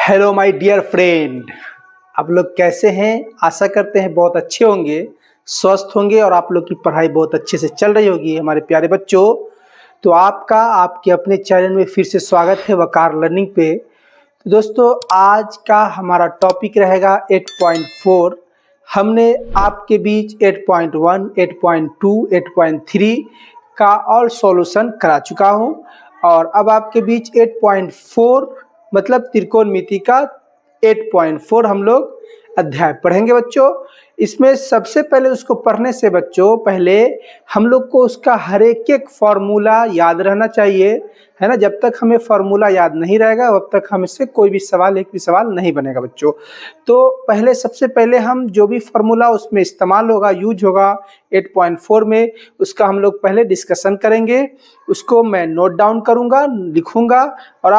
Hello my dear friend, आप लोग कैसे हैं? आशा करते हैं बहुत अच्छे होंगे, स्वस्थ होंगे और आप लोग की पढ़ाई बहुत अच्छे से चल रही होगी हमारे प्यारे बच्चों। तो आपका आपके अपने चैनल में फिर से स्वागत है वकार लर्निंग पे। तो दोस्तों, आज का हमारा टॉपिक रहेगा 8.4। हमने आपके बीच 8.1, 8.2, 8.3 का ऑल सॉल्यूशन करा चुका हूं और अब आपके बीच 8.4 मतलब त्रिकोणमिति का 8.4 हम लोग अध्याय पढ़ेंगे बच्चों। इसमें सबसे पहले उसको पढ़ने से बच्चों पहले हम लोग को उसका हर एक फॉर्मूला याद रहना चाहिए, है ना। जब तक हमें फॉर्मूला याद नहीं रहेगा तब तक हम इससे कोई भी सवाल एक भी सवाल नहीं बनेगा बच्चों। तो पहले सबसे पहले हम जो भी फॉर्मूला उसमें इस्तेमाल होगा, यूज होगा 8.4 में, उसका हम लोग पहले डिस्कशन करेंगे। उसको मैं नोट डाउन करूंगा, लिखूंगा और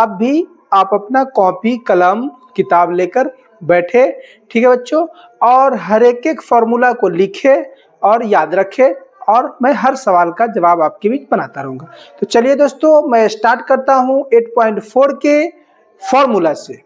आप अपना कॉपी कलम किताब लेकर बैठे, ठीक है बच्चों। और हर एक फॉर्मूला को लिखे और याद रखे और मैं हर सवाल का जवाब आपके बीच बनाता रहूंगा। तो चलिए दोस्तों, मैं स्टार्ट करता हूं 8.4 के फॉर्मूला से।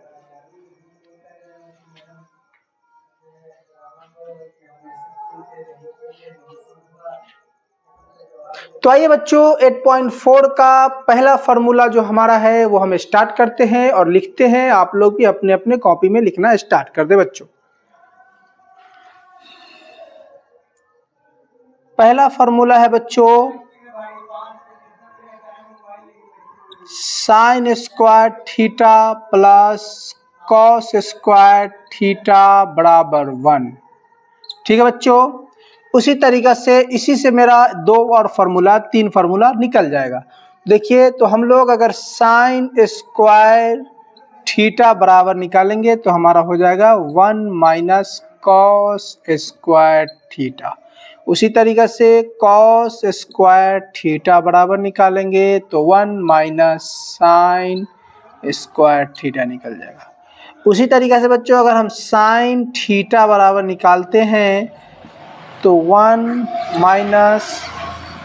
तो आइए बच्चों, 8.4 का पहला फॉर्मूला जो हमारा है वो हम स्टार्ट करते हैं और लिखते हैं। आप लोग भी अपने अपने कॉपी में लिखना स्टार्ट कर दे बच्चों। पहला फॉर्मूला है बच्चों sign square theta plus cos square theta बराबर 1। ठीक है बच्चों। उसी तरीका से इसी से मेरा दो और फार्मूला, तीन फार्मूला निकल जाएगा। देखिए, तो हम लोग अगर साइन स्क्वायर थीटा बराबर निकालेंगे तो हमारा हो जाएगा 1 माइनस कॉस स्क्वायर थीटा। उसी तरीका से कॉस स्क्वायर थीटा बराबर निकालेंगे तो 1 माइनस साइन स्क्वायर थीटा निकल जाएगा। उसी तरीका से बच्चों अगर हम साइन थीटा बराबर निकालते हैं तो 1 माइनस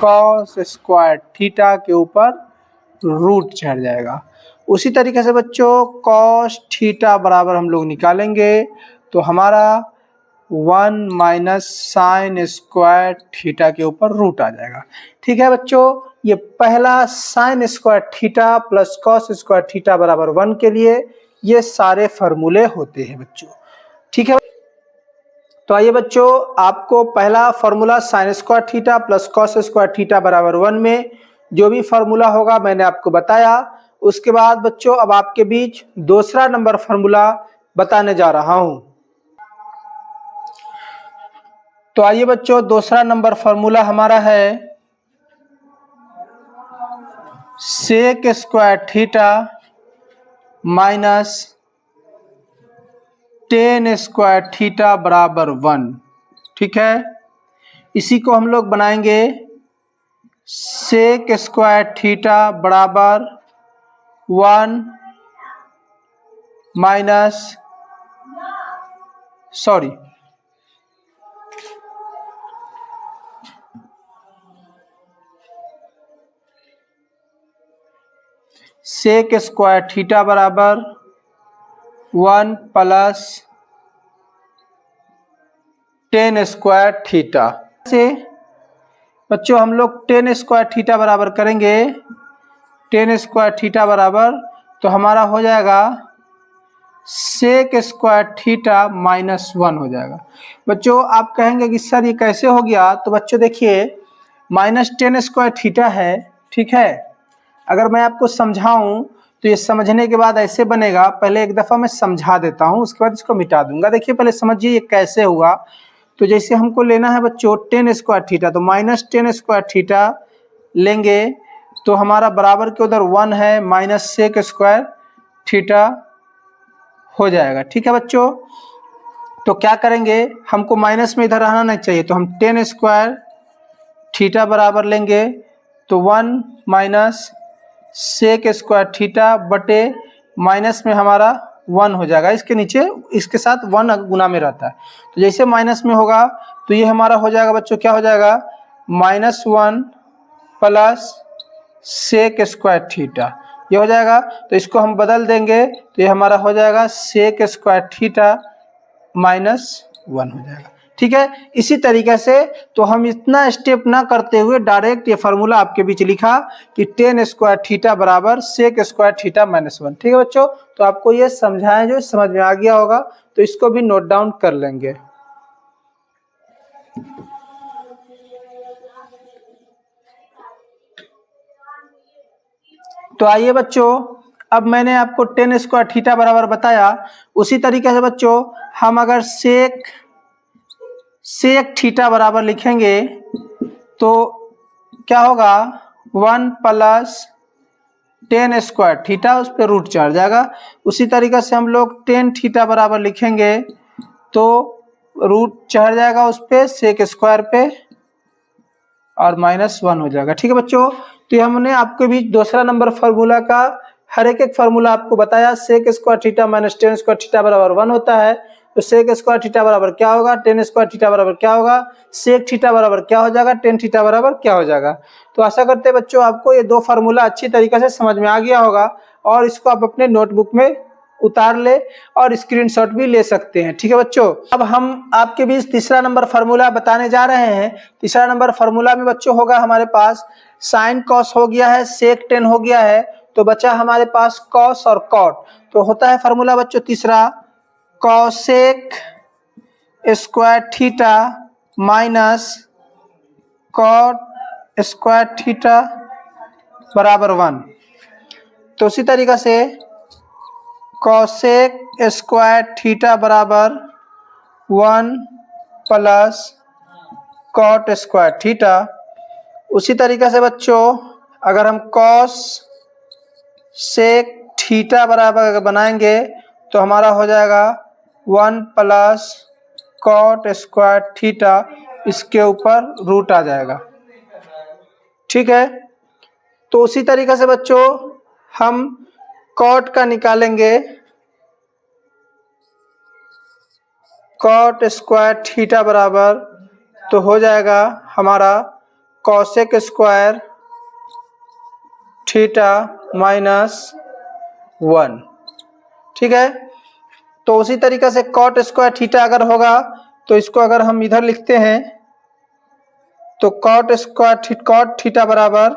कॉस स्क्वायर थीटा के ऊपर रूट चढ़ जाएगा। उसी तरीके से बच्चों कॉस थीटा बराबर हम लोग निकालेंगे तो हमारा 1 माइनस साइन स्क्वायर थीटा के ऊपर रूट आ जाएगा। ठीक है बच्चों, ये पहला sign square theta plus cos square theta बराबर 1 के लिए ये सारे फॉर्मूले होते हैं बच्चों। ठीक है, तो आइए बच्चों, आपको पहला formula sine square theta plus cos square theta बराबर 1 में जो भी फॉर्मूला होगा मैंने आपको बताया। उसके बाद बच्चों अब आपके बीच दूसरा नंबर फॉर्मूला बताने जा रहा हूं। तो आइए बच्चों, दूसरा नंबर फॉर्मूला हमारा है sec square theta minus tan square theta बराबर 1। ठीक है, इसी को हम लोग बनाएंगे सेक स्क्वायर थीटा बराबर 1 माइनस सेक स्क्वायर थीटा बराबर 1 प्लस टेन स्क्वायर थीटा से बच्चों हम लोग टेन स्क्वायर थीटा बराबर करेंगे। टेन स्क्वायर थीटा बराबर तो हमारा हो जाएगा सेक स्क्वायर थीटा माइनस 1 हो जाएगा। बच्चों आप कहेंगे कि सर ये कैसे हो गया? तो बच्चों देखिए, माइनस टेन स्क्वायर थीटा है, ठीक है। अगर मैं आपको समझाऊं तो ये समझने के बाद ऐसे बनेगा। पहले एक दफ़ा मैं समझा देता हूं, उसके बाद इसको मिटा दूंगा। देखिए पहले समझिए ये कैसे हुआ। तो जैसे हमको लेना है बच्चों टेन स्क्वायर थीटा, तो माइनस टेन स्क्वायर थीटा लेंगे तो हमारा बराबर के उधर 1 है, माइनस सेक स्क्वायर थीटा हो जाएगा। ठीक है बच्चों, तो क्या करेंगे, हमको माइनस में इधर रहना नहीं चाहिए, तो हम टेन स्क्वायर थीटा बराबर लेंगे तो 1 माइनस सेक स्क्वायर थीटा बटे माइनस में हमारा 1 हो जाएगा। इसके नीचे इसके साथ 1 गुना में रहता है, तो जैसे माइनस में होगा तो ये हमारा हो जाएगा बच्चों, क्या हो जाएगा, -1 प्लस सेक स्क्वायर थीटा। ये हो जाएगा, तो इसको हम बदल देंगे तो ये हमारा हो जाएगा सेक स्क्वायर थीटा -1 हो जाएगा। ठीक है, इसी तरीके से तो हम इतना स्टेप ना करते हुए डायरेक्ट ये फार्मूला आपके बीच लिखा कि टेन स्क्वायर थीटा बराबर सेक स्क्वायर थीटा -1। ठीक है बच्चों, तो आपको ये समझाएं, जो समझ में आ गया होगा तो इसको भी नोट डाउन कर लेंगे। तो आइए बच्चों, अब मैंने आपको टेन स्क्वायर थीटा बराबर बताया, उसी तरीके से बच्चों हम अगर सेक थीटा बराबर लिखेंगे तो क्या होगा, 1 प्लस टेन स्क्वायर थीटा, उस पर रूट चढ़ जाएगा। उसी तरीके से हम लोग टेन थीटा बराबर लिखेंगे तो रूट चढ़ जाएगा उस पर सेक स्क्वायर पे और -1 हो जाएगा। ठीक है बच्चों, तो ये हमने आपके बीच दूसरा नंबर फार्मूला का हर एक फार्मूला आपको बताया। Sec square theta minus tan square theta बराबर 1 होता है, तो सेक स्क्वायर थीटा बराबर क्या होगा, टेन स्क्वायर थीटा बराबर क्या होगा, सेक थीटा बराबर क्या हो जाएगा, टेन थीटा बराबर क्या हो जाएगा। तो आशा करते हैं बच्चों आपको ये दो फार्मूला अच्छी तरीके से समझ में आ गया होगा और इसको आप अपने नोटबुक में उतार ले और स्क्रीनशॉट भी ले सकते हैं। ठीक है बच्चों, अब हम आपके बीच तीसरा नंबर फार्मूला बताने जा रहे हैं। तीसरा नंबर फार्मूला में बच्चों होगा हमारे पास साइन कॉस हो गया है, सेक टेन हो गया है, तो बचा हमारे पास कॉस और कॉट। तो होता है फार्मूला बच्चों तीसरा, cosec square theta minus cot square theta बराबर 1। तो उसी तरीका से कॉसेक स्क्वायर थीटा बराबर 1 प्लस कॉट स्क्वायर थीटा। उसी तरीके से बच्चों अगर हम कॉस सेक थीटा बराबर अगर बनाएंगे तो हमारा हो जाएगा 1 प्लस कॉट स्क्वायर थीटा, इसके ऊपर रूट आ जाएगा। ठीक है, तो उसी तरीके से बच्चों हम कॉट का निकालेंगे, कॉट स्क्वायर थीटा बराबर तो हो जाएगा हमारा कॉसेक स्क्वायर थीटा -1। ठीक है, तो उसी तरीके से कॉट स्क्वायर थीटा अगर होगा तो इसको अगर हम इधर लिखते हैं तो कॉट थीटा बराबर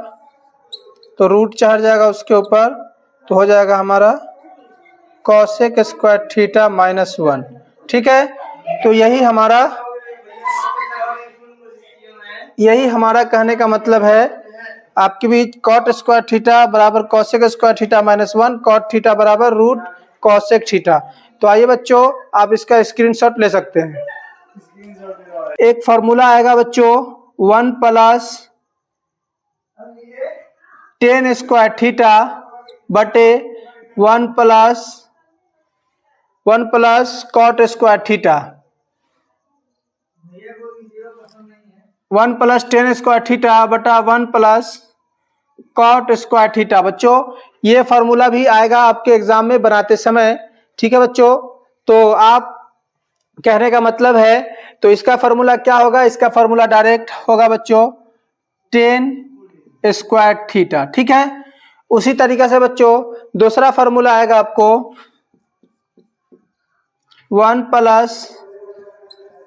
तो रूट चढ़ जाएगा उसके ऊपर, तो हो जाएगा हमारा कॉसेक स्क्वायर थीटा -1। ठीक है, तो यही हमारा कहने का मतलब है आपके बीच कॉट स्क्वायर थीटा बराबर cosec square theta -1, cot theta बराबर रूट कॉसेक थीटा। तो आइए बच्चों आप इसका स्क्रीनशॉट ले सकते हैं। एक फार्मूला आएगा बच्चों 1 प्लस टेन स्क्वायर थीटा बटे 1 plus cot square theta, 1 plus tan square theta बटा 1 प्लस कॉट स्क्वायर थीटा। बच्चों ये फार्मूला भी आएगा आपके एग्जाम में बनाते समय। ठीक है बच्चों, तो आप कहने का मतलब है तो इसका फार्मूला क्या होगा, इसका फार्मूला डायरेक्ट होगा बच्चों टेन स्क्वायर थीटा। ठीक है, उसी तरीके से बच्चों दूसरा फार्मूला आएगा आपको 1 प्लस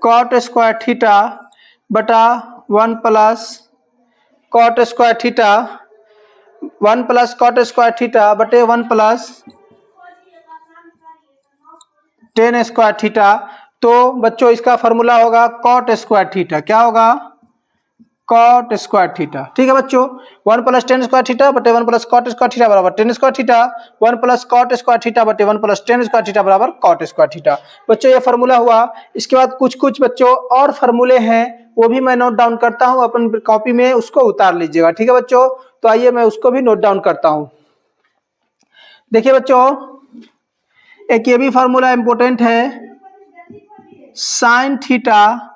कॉट स्क्वायर थीटा बटा 1 plus cot square theta, 1 plus cot square theta बटे 1 प्लस टेन स्क्वायर थीटा। तो बच्चों इसका फार्मूला होगा कॉट स्क्वायर थीटा। क्या होगा, कॉट स्क्वायर थीटा। ठीक है बच्चों, 1 प्लस टेन स्क्वायर थीटा बटे 1 प्लस कॉट स्क्वायर थीटा बराबर tan square theta, 1 plus cot square theta बटे 1 प्लस टेन स्क्वायर थीटा बराबर कॉट स्क्वायर थीटा। बच्चों ये फार्मूला हुआ। इसके बाद कुछ बच्चों और फार्मूले हैं, वो भी मैं नोट डाउन करता हूं अपन कॉपी में, उसको उतार लीजिएगा। ठीक है बच्चों, तो आइए मैं उसको भी नोट डाउन करता हूं। देखिए बच्चों एक ये भी फार्मूला इंपॉर्टेंट है, sign theta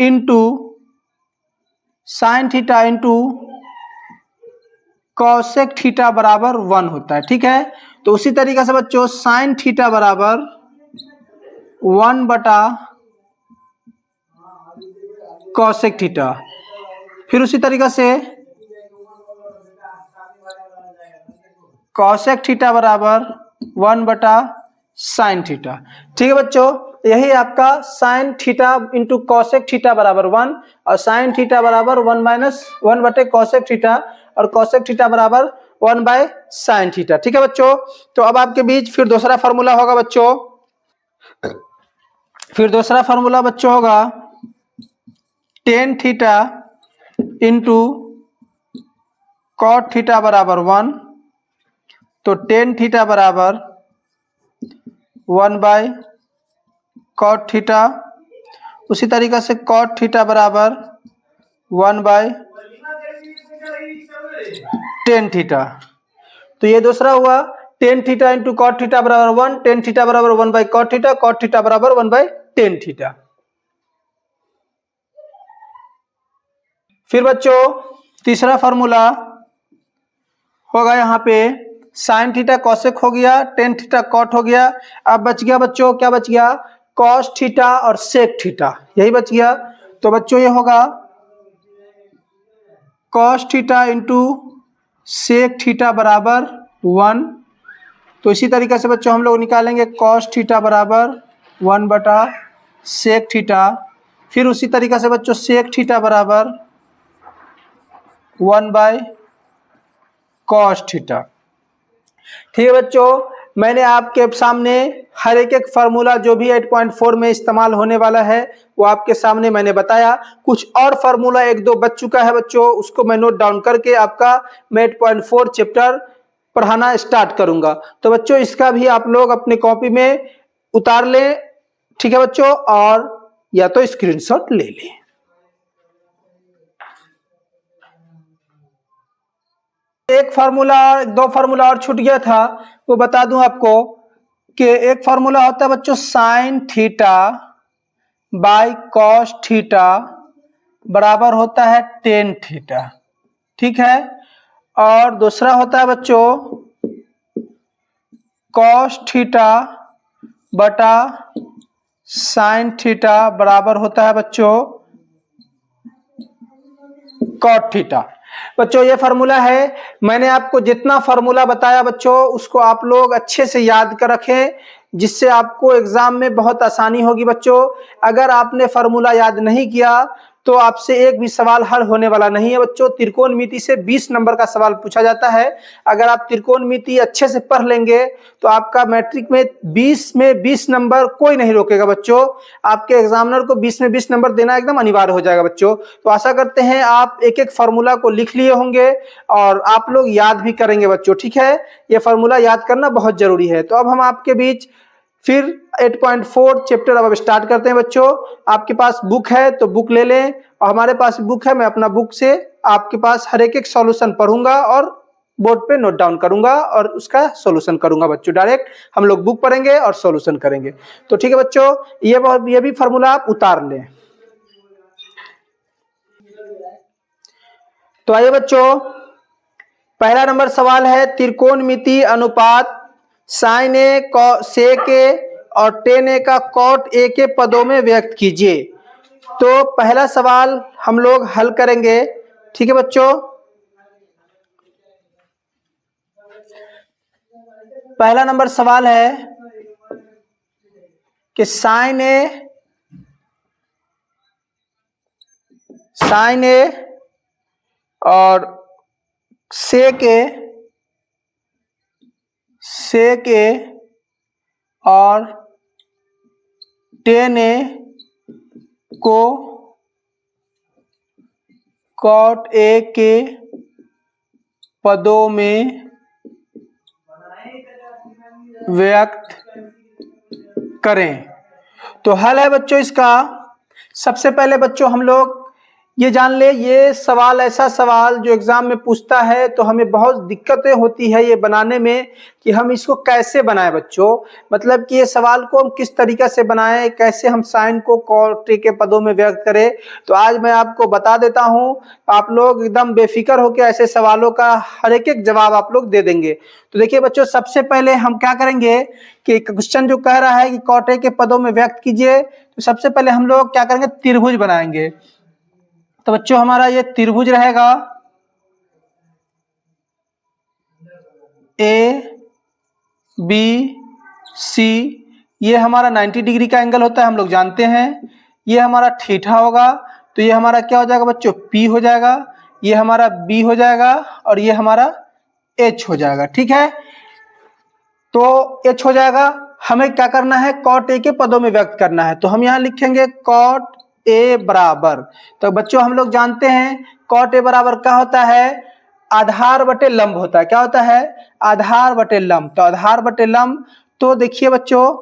into cosec theta बराबर 1 होता है। ठीक है, तो उसी तरीके से बच्चों साइन थीटा बराबर 1 बटा कॉसेक थीटा। फिर उसी तरीके से कॉसेक थीटा बराबर 1/sin थीटा। ठीक है बच्चों, यही आपका sign theta into cosec theta बराबर 1 और साइन थीटा बराबर 1/cosec थीटा और कॉसेक थीटा बराबर 1/sin थीटा। ठीक है बच्चों, तो अब आपके बीच फिर दूसरा फार्मूला होगा बच्चों, होगा tan theta into cot theta बराबर 1, तो टेन थीटा बराबर 1/cot थीटा, उसी तरीक़े से cot थीटा बराबर 1/tan थीटा। तो ये दूसरा हुआ tan theta into cot theta बराबर 1, टेन थीटा बराबर 1/cot थीटा, cot थीटा बराबर 1/tan थीटा। फिर बच्चों तीसरा फार्मूला होगा यहाँ पे साइन थीटा कॉसेक हो गया, टेन थीटा कॉट हो गया। अब बच गया बच्चों, क्या बच गया, कॉस थीटा और सेक थीटा, यही बच गया। तो बच्चों ये होगा cos theta into sec theta बराबर 1। तो इसी तरीके से बच्चों हम लोग निकालेंगे कॉस थीटा बराबर 1/सेक थीटा। फिर उसी तरीके से बच्चों सेक थीटा बराबर 1/cos थीटा। ठीक है बच्चों, मैंने आपके सामने हर एक फार्मूला जो भी 8.4 में इस्तेमाल होने वाला है वो आपके सामने मैंने बताया। कुछ और फार्मूला एक दो बच चुका है बच्चों, उसको मैं नोट डाउन करके आपका मैं 8.4 चैप्टर पढ़ाना स्टार्ट करूंगा। तो बच्चों इसका भी आप लोग अपने कॉपी में उतार लें, ठीक है बच्चों, और या तो स्क्रीनशॉट ले लें। एक फार्मूला, दो फार्मूला और छूट गया था, वो बता दूं आपको कि एक फार्मूला होता है बच्चों sine theta by cos theta बराबर होता है टेन थीटा। ठीक है, और दूसरा होता है बच्चों कॉस थीटा बटा साइन थीटा बराबर होता है बच्चों कॉट थीटा। बच्चों ये फार्मूला है, मैंने आपको जितना फार्मूला बताया बच्चों उसको आप लोग अच्छे से याद कर रखें, जिससे आपको एग्जाम में बहुत आसानी होगी बच्चों। अगर आपने फार्मूला याद नहीं किया तो आपसे एक भी सवाल हल होने वाला नहीं है बच्चों। त्रिकोणमिति से 20 नंबर का सवाल पूछा जाता है। अगर आप त्रिकोणमिति अच्छे से पढ़ लेंगे तो आपका मैट्रिक में 20 में 20 नंबर कोई नहीं रोकेगा बच्चों। आपके एग्जामिनर को 20 में 20 नंबर देना एकदम अनिवार्य हो जाएगा बच्चों। तो आशा करते हैं आप एक एक फार्मूला को लिख लिए होंगे और आप लोग याद भी करेंगे बच्चों। ठीक है, ये फार्मूला याद करना बहुत जरूरी है। तो अब हम आपके बीच फिर 8.4 चैप्टर अब स्टार्ट करते हैं बच्चों। आपके पास बुक है तो बुक ले लें, और हमारे पास बुक है, मैं अपना बुक से आपके पास हर एक सॉल्यूशन पढ़ूंगा और बोर्ड पे नोट डाउन करूंगा और उसका सॉल्यूशन करूंगा बच्चों। डायरेक्ट हम लोग बुक पढ़ेंगे और सॉल्यूशन करेंगे। तो ठीक है बच्चों, ये भी फार्मूला आप उतार लें। तो आइए बच्चों, पहला नंबर सवाल है त्रिकोणमिति अनुपात साइन ए सेक ए और टेन ए का कॉट ए के पदों में व्यक्त कीजिए। तो पहला सवाल हम लोग हल करेंगे। ठीक है बच्चों, पहला नंबर सवाल है कि साइन ए और सेक ए और टेन ए को कॉट ए के पदों में व्यक्त करें। तो हल है बच्चों इसका। सबसे पहले बच्चों हम लोग ये जान ले, ये सवाल ऐसा सवाल जो एग्जाम में पूछता है तो हमें बहुत दिक्कतें होती है ये बनाने में कि हम इसको कैसे बनाएं बच्चों। मतलब कि ये सवाल को हम किस तरीके से बनाएं, कैसे हम साइन को कॉट के पदों में व्यक्त करें। तो आज मैं आपको बता देता हूं, आप लोग एकदम बेफिक्र होकर ऐसे सवालों का हर एक जवाब आप लोग दे देंगे। तो देखिए बच्चों, सबसे पहले हम क्या करेंगे कि क्वेश्चन जो कह रहा है कि कॉट के पदों में व्यक्त कीजिए, तो सबसे पहले हम लोग क्या करेंगे, त्रिभुज बनाएंगे। तो बच्चों हमारा ये त्रिभुज रहेगा, ए बी सी, ये हमारा 90 डिग्री का एंगल होता है, हम लोग जानते हैं। ये हमारा थीटा होगा, तो ये हमारा क्या हो जाएगा बच्चों, पी हो जाएगा, ये हमारा बी हो जाएगा और ये हमारा एच हो जाएगा। ठीक है, तो एच हो जाएगा। हमें क्या करना है, कॉट ए के पदों में व्यक्त करना है, तो हम यहाँ लिखेंगे कॉट ए बराबर, तो बच्चों हम लोग जानते हैं कॉट ए बराबर क्या होता है, आधार बटे लंब होता है। क्या होता है, आधार बटे लंब। तो आधार बटे लंब, तो देखिए बच्चों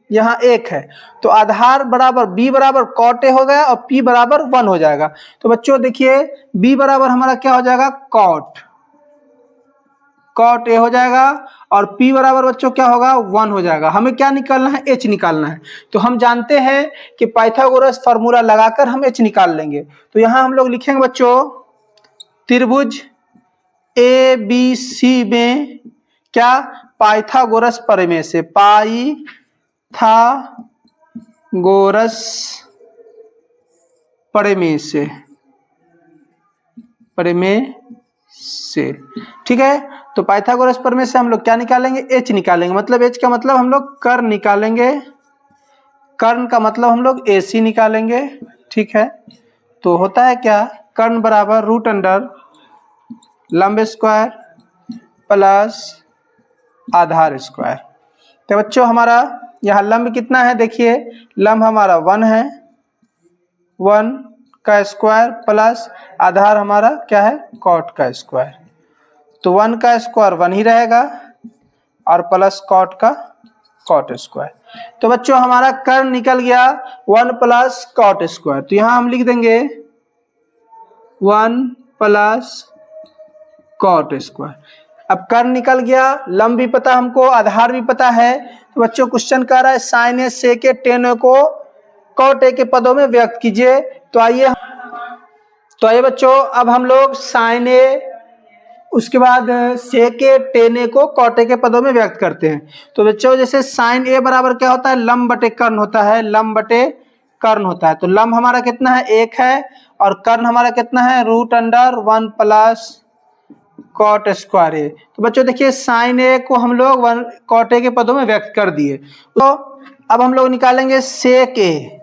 यहाँ एक है, तो आधार बराबर बी बराबर कॉट ए हो गया और पी बराबर 1 हो जाएगा। तो बच्चों देखिए बी बराबर हमारा क्या हो जाएगा, कॉट ए हो जाएगा और P बराबर बच्चों क्या होगा, 1 हो जाएगा। हमें क्या निकालना है, H निकालना है। तो हम जानते हैं कि पाइथागोरस फार्मूला लगाकर हम H निकाल लेंगे। तो यहाँ हम लोग लिखेंगे बच्चों त्रिभुज ए बी सी में क्या, पाइथागोरस प्रमेय से, पाइथागोरस प्रमेय से, ठीक है। तो पाइथागोरस प्रमेय से हम लोग क्या निकालेंगे, एच निकालेंगे। मतलब एच का मतलब हम लोग कर्ण निकालेंगे, कर्ण का मतलब हम लोग एसी निकालेंगे। ठीक है, तो होता है क्या, कर्ण बराबर रूट अंडर लंब स्क्वायर प्लस आधार स्क्वायर। तो बच्चों हमारा यहाँ लंब कितना है, देखिए लंब हमारा 1 है, 1 का स्क्वायर प्लस आधार हमारा क्या है, कॉट का स्क्वायर। तो 1 का स्क्वायर 1 ही रहेगा और प्लस कॉट का कॉट स्क्वायर। तो बच्चों हमारा कर्ण निकल गया 1 प्लस कॉट स्क्वायर। तो यहाँ हम लिख देंगे 1 प्लस कॉट स्क्वायर। अब कर्ण निकल गया, लंब भी पता हमको, आधार भी पता है। तो बच्चों क्वेश्चन कह रहा है साइन ए सेक ए टेन ए को कॉट ए के पदों में व्यक्त कीजिए। तो आइए बच्चों अब हम लोग साइन ए, उसके बाद सेक ए टेन ए को कॉट ए के पदों में व्यक्त करते हैं। तो बच्चों जैसे साइन ए बराबर क्या होता है, लंब बटे कर्ण होता है, लंब बटे कर्ण होता है। तो लंब हमारा कितना है, 1 है और कर्ण हमारा कितना है, root under 1 plus cot square A. तो बच्चों देखिए साइन ए को हम लोग कॉट ए के पदों में व्यक्त कर दिए। तो अब हम लोग निकालेंगे सेक ए।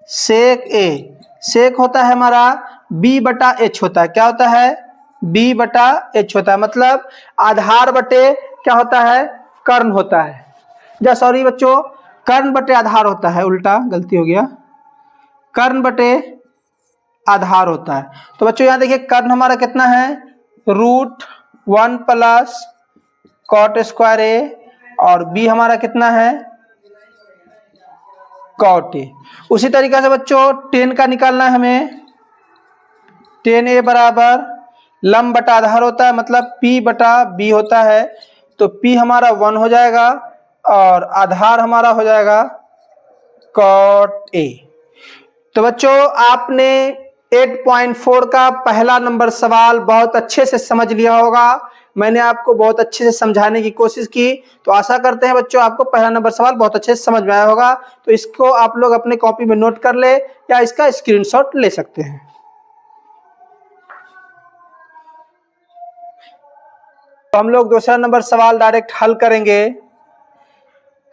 सेक ए, सेक होता है हमारा बी बटा एच होता है। क्या होता है, बी बटा एच होता है। मतलब आधार बटे क्या होता है, कर्ण होता है। सॉरी बच्चों, कर्ण बटे आधार होता है, उल्टा गलती हो गया, कर्ण बटे आधार होता है। तो बच्चों यहाँ देखिए कर्ण हमारा कितना है, रूट 1 प्लस कॉट स्क्वायर ए और बी हमारा कितना है, कॉट ए। उसी तरीके से बच्चों 10 का निकालना है हमें, 10 ए बराबर लंब बटा आधार होता है, मतलब P बटा B होता है। तो P हमारा 1 हो जाएगा और आधार हमारा हो जाएगा कॉट ए। तो बच्चों आपने 8.4 का पहला नंबर सवाल बहुत अच्छे से समझ लिया होगा। मैंने आपको बहुत अच्छे से समझाने की कोशिश की, तो आशा करते हैं बच्चों आपको पहला नंबर सवाल बहुत अच्छे से समझ में आया होगा। तो इसको आप लोग अपने कॉपी में नोट कर ले या इसका स्क्रीनशॉट ले सकते हैं। तो हम लोग दूसरा नंबर सवाल डायरेक्ट हल करेंगे।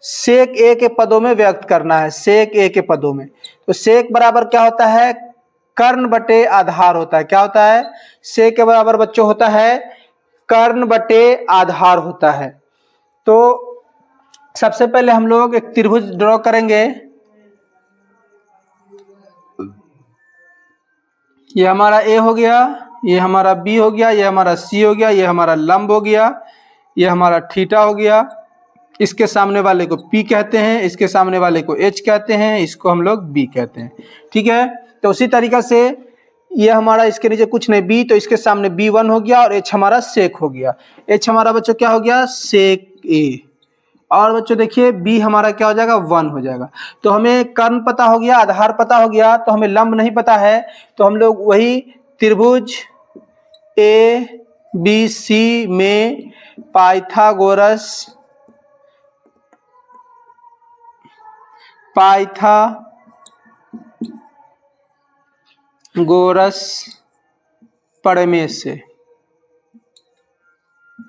सेक ए के पदों में व्यक्त करना है, सेक ए के पदों में। तो सेक बराबर क्या होता है, कर्ण बटे आधार होता है। क्या होता है, सेक के बराबर बच्चों होता है कर्ण बटे आधार होता है। तो सबसे पहले हम लोग एक त्रिभुज ड्रॉ करेंगे। ये हमारा ए हो गया, ये हमारा बी हो गया, ये हमारा सी हो गया, ये हमारा लंब हो गया, ये हमारा थीटा हो गया। इसके सामने वाले को P कहते हैं, इसके सामने वाले को H कहते हैं, इसको हम लोग B कहते हैं। ठीक है, तो उसी तरीका से ये हमारा इसके नीचे कुछ नहीं B, तो इसके सामने B1 हो गया और H हमारा सेक हो गया। H हमारा बच्चों क्या हो गया, सेक ए। और बच्चों देखिए B हमारा क्या हो जाएगा, 1 हो जाएगा। तो हमें कर्ण पता हो गया, आधार पता हो गया, तो हमें लंब नहीं पता है। तो हम लोग वही त्रिभुज ए बी सी में पाइथागोरस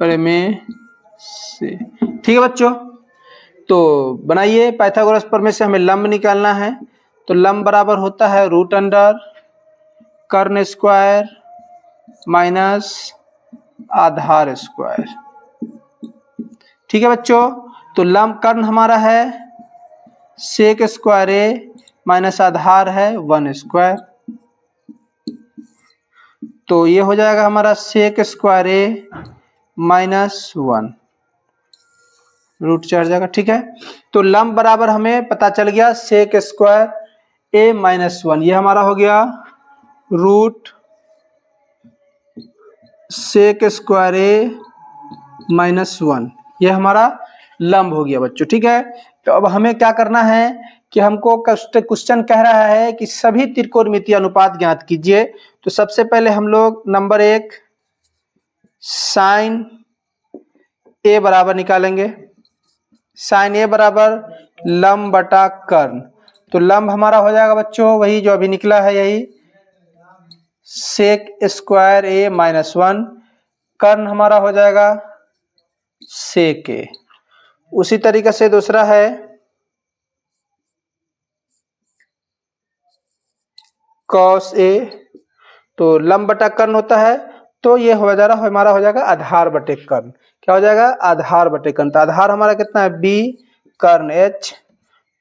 प्रमेय से। ठीक है बच्चों, तो बनाइए पाइथागोरस प्रमेय से हमें लंब निकालना है। तो लंब बराबर होता है रूट अंडर कर्ण स्क्वायर माइनस आधार स्क्वायर। ठीक है बच्चों, तो लंब कर्ण हमारा है सेक स्क्वायर ए माइनस आधार है 1 स्क्वायर। तो ये हो जाएगा हमारा सेक स्क्वायर ए माइनस 1 रूट 4 जाएगा। ठीक है, तो लंब बराबर हमें पता चल गया सेक स्क्वायर ए माइनस 1, ये हमारा हो गया रूट सेक स्क्वायर ए माइनस 1, ये हमारा लंब हो गया बच्चों। ठीक है, तो अब हमें क्या करना है कि हमको क्वेश्चन कह रहा है कि सभी त्रिकोणमितीय अनुपात ज्ञात कीजिए। तो सबसे पहले हम लोग नंबर 1 साइन ए बराबर निकालेंगे। साइन ए बराबर लंब बटा कर्ण। तो लंब हमारा हो जाएगा बच्चों वही जो अभी निकला है, यही सेक स्क्वायर ए माइनस 1। कर्ण हमारा हो जाएगा सेक ए। उसी तरीके से दूसरा है कॉस ए। तो लंब बटा कर्ण होता है, तो ये हो जा रहा हमारा हो जाएगा आधार बटे कर्ण। क्या हो जाएगा? आधार बटे कर्ण। तो आधार हमारा कितना है? बी कर्ण एच।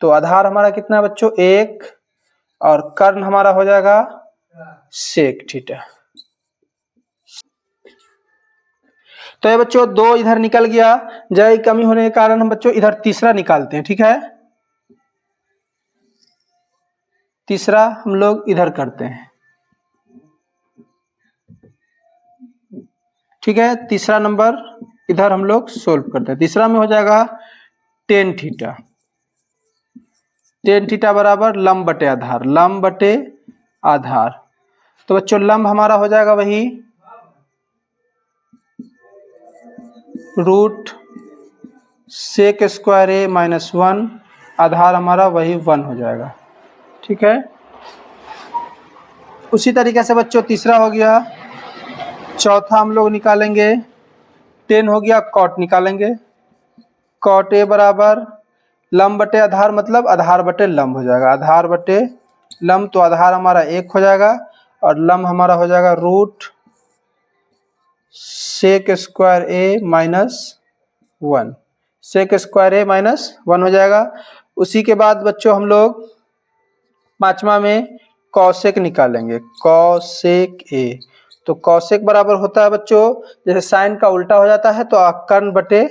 तो आधार हमारा कितना है बच्चों? 1 और कर्ण हमारा हो जाएगा सेक थीटा। तो ये बच्चों 2 इधर निकल गया। जय कमी होने के कारण हम बच्चों इधर तीसरा निकालते हैं। ठीक है, तीसरा हम लोग इधर करते हैं। ठीक है, तीसरा नंबर इधर हम लोग सोल्व करते हैं। तीसरा में हो जाएगा टेन थीटा। टेन थीटा बराबर लंब बटे आधार, लंब बटे आधार। तो बच्चों लंब हमारा हो जाएगा वही रूट सेक स्क्वायर ए माइनस 1, आधार हमारा वही 1 हो जाएगा। ठीक है, उसी तरीके से बच्चों तीसरा हो गया। चौथा हम लोग निकालेंगे 10 हो गया, कॉट निकालेंगे। कॉट ए बराबर लंब बटे आधार, मतलब आधार बटे लंब हो जाएगा। आधार बटे लंब, तो आधार हमारा 1 हो जाएगा और लंब हमारा हो जाएगा रूट सेक स्क्वायर ए माइनस 1। सेक स्क्वायर ए माइनस 1 हो जाएगा। उसी के बाद बच्चों हम लोग पांचवा में कॉसेक निकालेंगे। कॉसेक ए, तो कॉसेक बराबर होता है बच्चों, जैसे साइन का उल्टा हो जाता है तो कर्ण बटे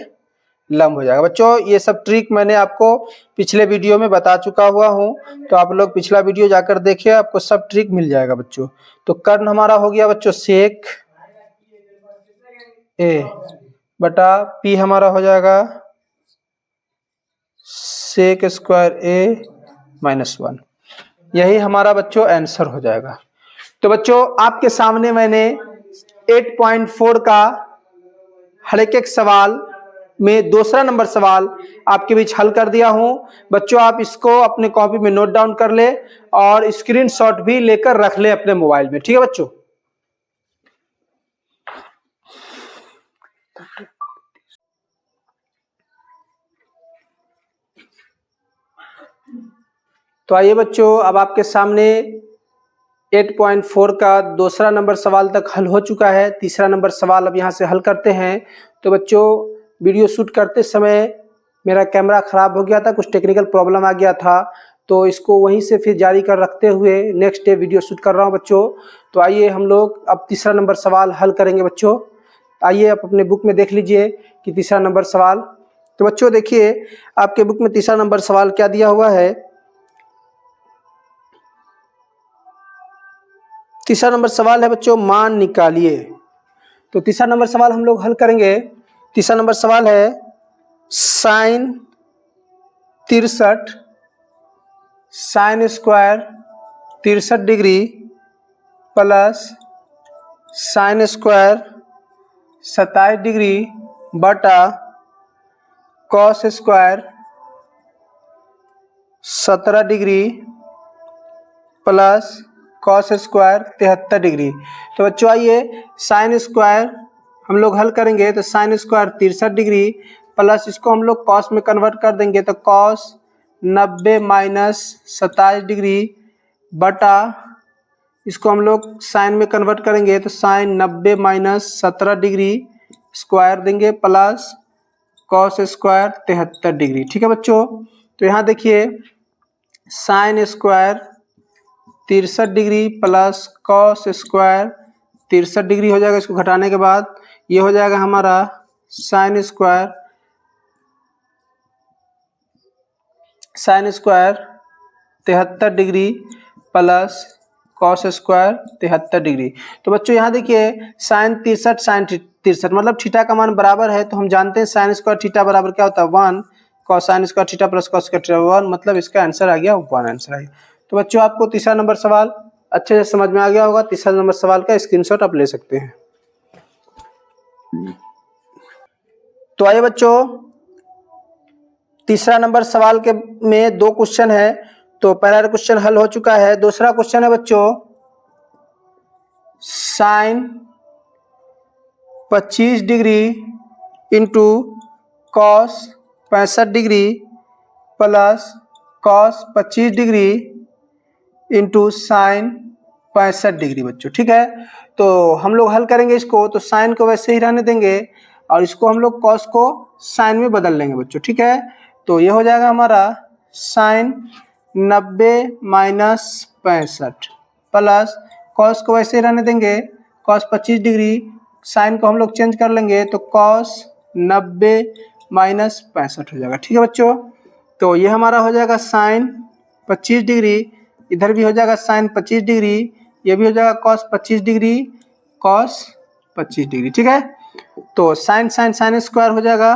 लंब हो जाएगा। बच्चों ये सब ट्रिक मैंने आपको पिछले वीडियो में बता चुका हुआ हूं, तो आप लोग पिछला वीडियो जाकर देखिए, आपको सब ट्रिक मिल जाएगा बच्चों। तो कर्ण हमारा हो गया बच्चों सेक ए बटा पी हमारा हो जाएगा सेक स्क्वायर ए माइनस 1। यही हमारा बच्चों आंसर हो जाएगा। तो बच्चों आपके सामने मैंने 8.4 का हर एक सवाल में दूसरा नंबर सवाल आपके बीच हल कर दिया हूं। बच्चों आप इसको अपने कॉपी में नोट डाउन कर ले और स्क्रीनशॉट भी लेकर रख ले अपने मोबाइल में। ठीक है बच्चों, तो आइए बच्चों अब आपके सामने 8.4 का दूसरा नंबर सवाल तक हल हो चुका है। तीसरा नंबर सवाल अब यहाँ से हल करते हैं। तो बच्चों वीडियो शूट करते समय मेरा कैमरा खराब हो गया था, कुछ टेक्निकल प्रॉब्लम आ गया था, तो इसको वहीं से फिर जारी कर रखते हुए नेक्स्ट डे वीडियो शूट कर रहा हूँ बच्चों। तो आइए हम लोग अब तीसरा नंबर सवाल हल करेंगे बच्चों। आइए आप अपने बुक में देख लीजिए कि तीसरा नंबर सवाल। तो बच्चों देखिए आपके बुक में तीसरा नंबर सवाल क्या दिया हुआ है। तीसरा नंबर सवाल है बच्चों मान निकालिए। तो तीसरा नंबर सवाल हम लोग हल करेंगे। तीसरा नंबर सवाल है sine 63 sine square 63 degree plus sine square 27 degree बटा cos square 17 degree plus cos square 73 degree. तो बच्चों आइए साइन स्क्वायर हम लोग हल करेंगे तो साइन स्क्वायर 63 डिग्री प्लस इसको हम लोग कॉस में कन्वर्ट कर देंगे तो कॉस 90 माइनस 27 डिग्री बटा इसको हम लोग साइन में कन्वर्ट करेंगे तो साइन 90 माइनस 17 डिग्री स्क्वायर देंगे प्लस कॉस स्क्वायर 73 डिग्री। ठीक है बच्चों, तो यहाँ देखिए sign square 63 degree plus cos square 63 degree हो जाएगा। इसको घटाने के बाद ये हो जाएगा हमारा sine square 73 degree plus cos square 73 degree. तो बच्चों यहाँ देखिए साइन 63 मतलब थीटा का मान बराबर है, तो हम जानते हैं साइन स्क्वायर थीटा बराबर क्या होता है 1 cos sine square theta plus cos square theta 1, मतलब इसका आंसर आ गया 1 आंसर आ गया। तो बच्चों आपको तीसरा नंबर सवाल अच्छे से समझ में आ गया होगा। तीसरा नंबर सवाल का स्क्रीनशॉट आप ले सकते हैं। तो आइए बच्चों तीसरा नंबर सवाल के में 2 क्वेश्चन है, तो पहला क्वेश्चन हल हो चुका है। दूसरा क्वेश्चन है बच्चों sine 25 degree into cos 65 degree plus cos 25 degree into sine 65 degree बच्चों। ठीक है, तो हम लोग हल करेंगे इसको, तो साइन को वैसे ही रहने देंगे और इसको हम लोग कॉस को साइन में बदल लेंगे बच्चों। ठीक है, तो ये हो जाएगा हमारा साइन 90 माइनस 65 प्लस कॉस को वैसे ही रहने देंगे कॉस 25 डिग्री, साइन को हम लोग चेंज कर लेंगे तो कॉस 90 माइनस 65 हो जाएगा। ठीक है बच्चों, तो ये हमारा हो जाएगा साइन 25 डिग्री, इधर भी हो जाएगा साइन 25 डिग्री, ये भी हो जाएगा कॉस 25 डिग्री कॉस 25 डिग्री। ठीक है, तो साइन साइन साइन स्क्वायर हो जाएगा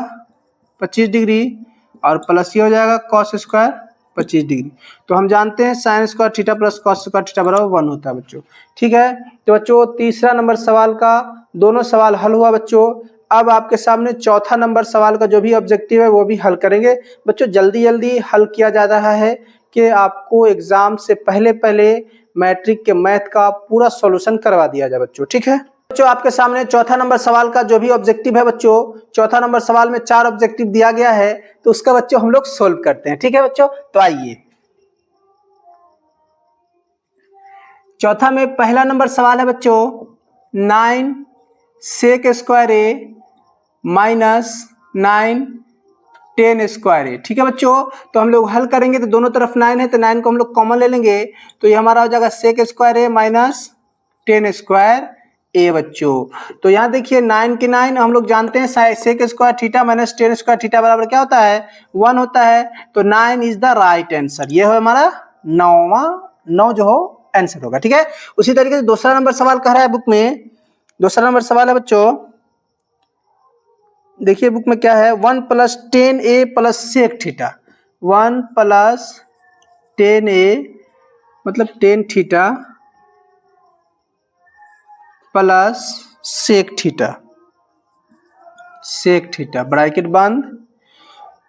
25 डिग्री और प्लस ये हो जाएगा कॉस स्क्वायर 25 डिग्री। तो हम जानते हैं sign square theta plus cos square theta बराबर 1 होता है बच्चों। ठीक है, तो बच्चों तीसरा नंबर सवाल का दोनों सवाल हल हुआ बच्चों। अब आपके सामने चौथा नंबर सवाल का जो भी ऑब्जेक्टिव है वो भी हल करेंगे बच्चों। जल्दी जल्दी हल किया जा रहा है कि आपको एग्जाम से पहले पहले मैट्रिक के मैथ का पूरा सॉल्यूशन करवा दिया जाए बच्चों। ठीक है बच्चों, आपके सामने चौथा नंबर सवाल का जो भी ऑब्जेक्टिव है बच्चों, चौथा नंबर सवाल में 4 ऑब्जेक्टिव दिया गया है, तो उसका बच्चों हम लोग सोल्व करते हैं। ठीक है बच्चों, तो आइए चौथा में पहला नंबर सवाल है बच्चों 9 सेक स्क्वायर ए माइनस 9 10 स्क्वायर ए। ठीक है बच्चों, तो हम लोग हल करेंगे तो दोनों तरफ 9 है तो 9 को हम लोग कॉमन ले लेंगे, तो ये हमारा हो जाएगा सेक स्क्वायर ए माइनस 10 स्क्वायर ए बच्चों। तो यहाँ देखिए 9 की 9 हम लोग जानते हैं sec square theta minus 10 square theta बराबर क्या होता है 1 होता है, तो 9 इज द राइट आंसर। ये हो हमारा 9 जो हो आंसर होगा। ठीक है, उसी तरीके से दूसरा नंबर सवाल कह रहा है बुक में, दूसरा नंबर सवाल है बच्चों, देखिए बुक में क्या है 1 plus 10 A plus sec theta, 1 plus 10 A मतलब 10 theta plus sec theta, sec theta bracket बंद,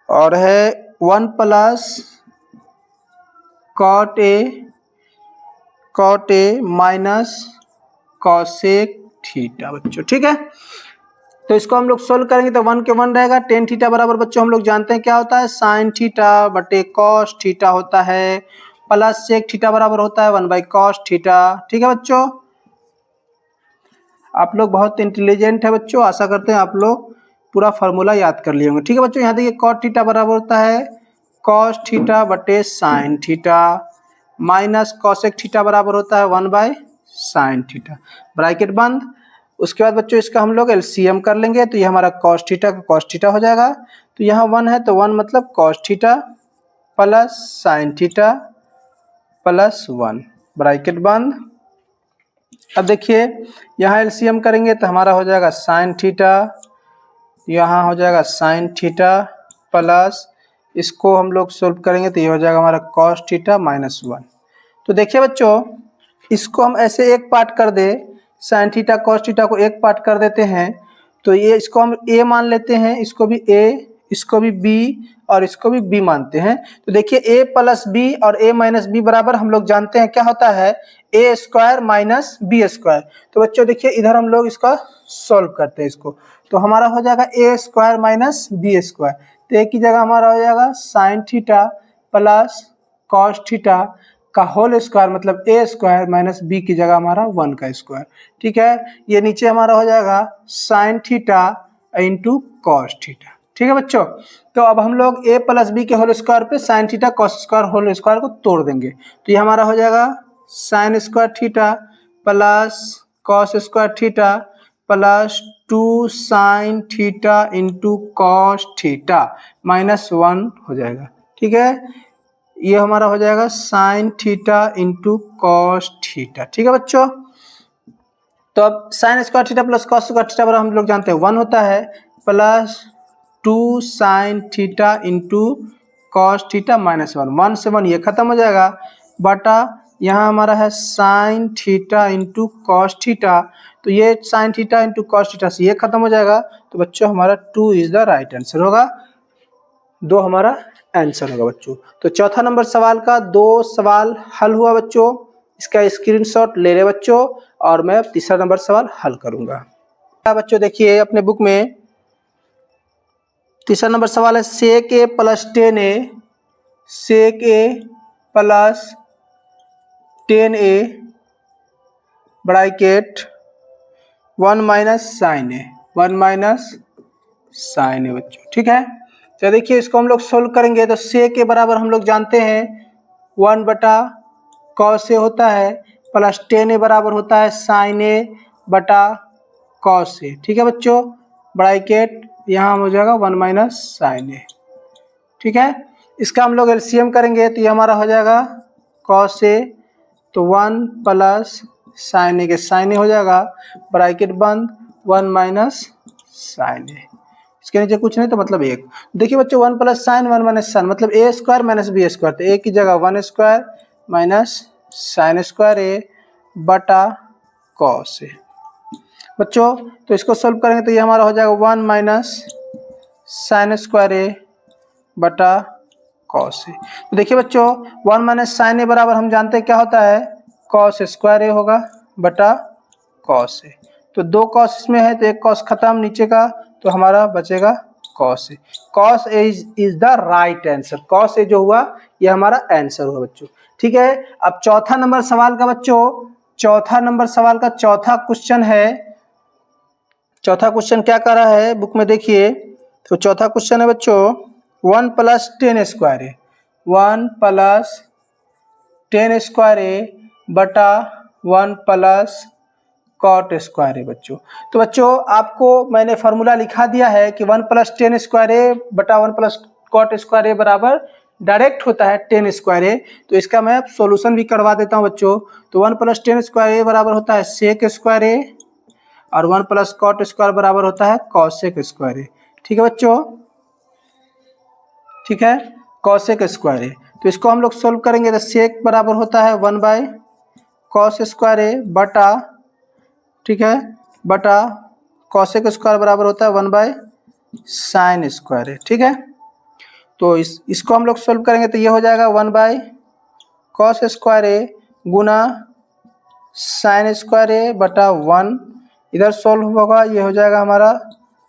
और है 1 plus cot A minus cosec theta बच्चों। ठीक है, तो इसको हम लोग सोल्व करेंगे तो 1 के 1 रहेगा, 10 थीटा बराबर बच्चों हम लोग जानते हैं क्या होता है साइन थीटा बटे कॉस थीटा होता है, प्लस सेक थीटा बराबर होता है 1 बाई कॉस थीटा। ठीक है बच्चों, आप लोग बहुत इंटेलिजेंट है बच्चों, आशा करते हैं आप लोग पूरा फार्मूला याद कर लिए होंगे। ठीक है बच्चों, यहाँ देखिए कॉट थीटा बराबर होता है कॉस थीटा बटे sine theta minus cosec theta बराबर होता है 1 बाय साइन थीटा ब्रैकेट बंद। उसके बाद बच्चों इसका हम लोग एलसीएम कर लेंगे, तो ये हमारा कॉस थीटा का कॉस थीटा हो जाएगा, तो यहाँ 1 है तो 1 मतलब cos theta plus sign theta plus 1 bracket बंद। अब देखिए यहाँ एलसीएम करेंगे तो हमारा हो जाएगा साइन थीटा, यहाँ हो जाएगा साइन थीटा प्लस इसको हम लोग सोल्व करेंगे तो ये हो जाएगा हमारा कॉस थीटा माइनस 1। तो देखिए बच्चों इसको हम ऐसे एक पार्ट कर दे, साइन थीटा कॉस थीटा को एक पार्ट कर देते हैं, तो ये इसको हम ए मान लेते हैं, इसको भी ए, इसको भी b और इसको भी b मानते हैं। तो देखिए a प्लस बी और a माइनस बी बराबर हम लोग जानते हैं क्या होता है, a square minus B square. तो बच्चों देखिए इधर हम लोग इसका सॉल्व करते हैं इसको, तो हमारा हो जाएगा a square minus B square. तो एक की जगह हमारा हो जाएगा sine theta plus cos theta का होल स्क्वायर, मतलब a स्क्वायर माइनस b की जगह हमारा 1 का स्क्वायर। ठीक है, ये नीचे हमारा हो जाएगा sine theta into cos theta. ठीक है बच्चों, तो अब हम लोग a प्लस बी के होल स्क्वायर पे sine theta cos square whole square को तोड़ देंगे। तो ये हमारा हो जाएगा sine square theta plus cos square theta plus 2 sine theta into cos theta minus 1 हो जाएगा। ठीक है, ये हमारा हो जाएगा sine theta into cos theta. ठीक है बच्चों, तो अब sign square theta plus cos square theta बराबर हम लोग जानते हैं 1 होता है, plus 2 sine theta into cos theta minus 1, 1 से 1 ये खत्म हो जाएगा, बटा यहाँ हमारा है sign theta into cos theta, तो ये sign theta into cos theta से ये खत्म हो जाएगा। तो बच्चों हमारा 2 इज द राइट आंसर होगा, 2 हमारा आंसर होगा बच्चों। तो चौथा नंबर सवाल का 2 सवाल हल हुआ बच्चों, इसका स्क्रीनशॉट ले ले बच्चों, और मैं अब तीसरा नंबर सवाल हल करूंगा। बच्चों देखिए अपने बुक में तीसरा नंबर सवाल है sec A plus 10a, sec A plus 10a bracket 1 minus sine A, 1 minus sine A बच्चों। ठीक है, तो देखिए इसको हम लोग सोल्व करेंगे, तो सेक के बराबर हम लोग जानते हैं 1 बटा कॉस ए होता है, प्लस 10a बराबर होता है साइन ए बटा कॉस ए। ठीक है बच्चों, ब्रैकेट यहाँ हो जाएगा 1 माइनस साइन ए। ठीक है, इसका हम लोग एलसीएम करेंगे, तो ये हमारा हो जाएगा कॉस ए, तो 1 प्लस साइन ए के साइन ए हो जाएगा, ब्रैकेट बंद 1 माइनस साइन ए, इसके नीचे कुछ नहीं तो मतलब 1। देखिए बच्चों 1 प्लस साइन 1 माइनस साइन मतलब a square minus B square, तो a की जगह 1 square minus sine square A बटा कॉस ए बच्चों। तो इसको सोल्व करेंगे तो ये हमारा हो जाएगा 1 माइनस साइन स्क्वायर ए बटा कॉस ए। तो देखिए बच्चों 1 माइनस साइन ए बराबर हम जानते हैं क्या होता है, कॉस स्क्वायर ए होगा बटा कॉस ए। तो 2 कॉस इसमें है तो 1 कॉस खत्म नीचे का, तो हमारा बचेगा cos A. Cos A is the right answer, cos A जो हुआ ये हमारा आंसर हुआ बच्चों। ठीक है, अब चौथा नंबर सवाल का बच्चों, चौथा नंबर सवाल का चौथा क्वेश्चन है, चौथा क्वेश्चन क्या कर रहा है बुक में देखिए, तो चौथा क्वेश्चन है बच्चों 1 plus 10 square A, 1 plus 10 square A बटा 1 प्लस कॉट स्क्वायर है बच्चों। तो बच्चों आपको मैंने फार्मूला लिखा दिया है कि 1 प्लस 10 स्क्वायर ए बटा 1 प्लस कॉट स्क्वायर ए बराबर डायरेक्ट होता है 10 स्क्वायर ए। तो इसका मैं सॉल्यूशन भी करवा देता हूं बच्चों। तो 1 प्लस 10 स्क्वायर ए बराबर होता है सेक स्क्वायर ए, और 1 प्लस कॉट स्क्वायर बराबर होता है कॉसेक स्क्वायर ए। ठीक है बच्चों, ठीक है, कॉसेक स्क्वायर ए। तो इसको हम लोग सोल्व करेंगे, तो सेक बराबर होता है 1 बाय कॉस स्क्वायर ए बटा, ठीक है, बटा कॉसेक स्क्वायर बराबर होता है 1 बाय साइन स्क्वायर है। ठीक है, तो इसको हम लोग सोल्व करेंगे तो ये हो जाएगा 1 बाय कॉस स्क्वायर ए गुना साइन स्क्वायर ए बटा 1, इधर सोल्व होगा ये हो जाएगा हमारा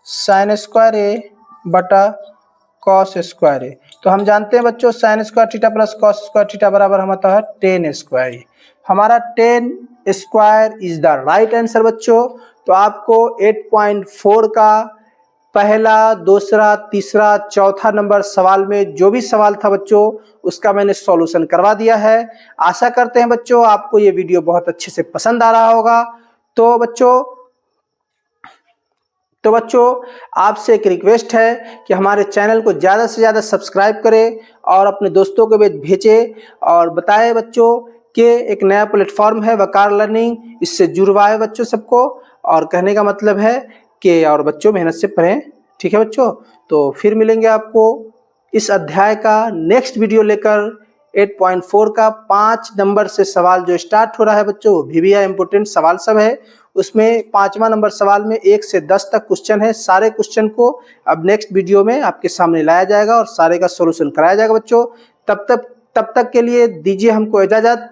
साइन स्क्वायर ए बटा कॉस स्क्वायर ए। तो हम जानते हैं बच्चों sign square theta plus cos square theta बराबर हम होता है 10 स्क्वायर ए। हमारा 10 square is the right answer बच्चों। तो आपको 8.4 का पहला, दूसरा, तीसरा, चौथा नंबर सवाल में जो भी सवाल था बच्चों उसका मैंने सॉल्यूशन करवा दिया है। आशा करते हैं बच्चों आपको ये वीडियो बहुत अच्छे से पसंद आ रहा होगा। तो बच्चों आपसे एक रिक्वेस्ट है कि हमारे चैनल को ज़्यादा से ज़्यादा सब्सक्राइब करें और अपने दोस्तों को भी भेजें और बताएं बच्चों कि एक नया प्लेटफॉर्म है वकार लर्निंग, इससे जुड़वाए बच्चों सबको। और कहने का मतलब है कि और बच्चों मेहनत से पढ़ें। ठीक है बच्चों, तो फिर मिलेंगे आपको इस अध्याय का नेक्स्ट वीडियो लेकर। 8.4 का 5 नंबर से सवाल जो स्टार्ट हो रहा है बच्चों, VBI इम्पोर्टेंट सवाल सब है। उसमें 5वां नंबर सवाल में 1 से 10 तक क्वेश्चन है। सारे क्वेश्चन को अब नेक्स्ट वीडियो में आपके सामने लाया जाएगा और सारे का सॉल्यूशन कराया जाएगा बच्चों। तब तक के लिए दीजिए हमको इजाजत।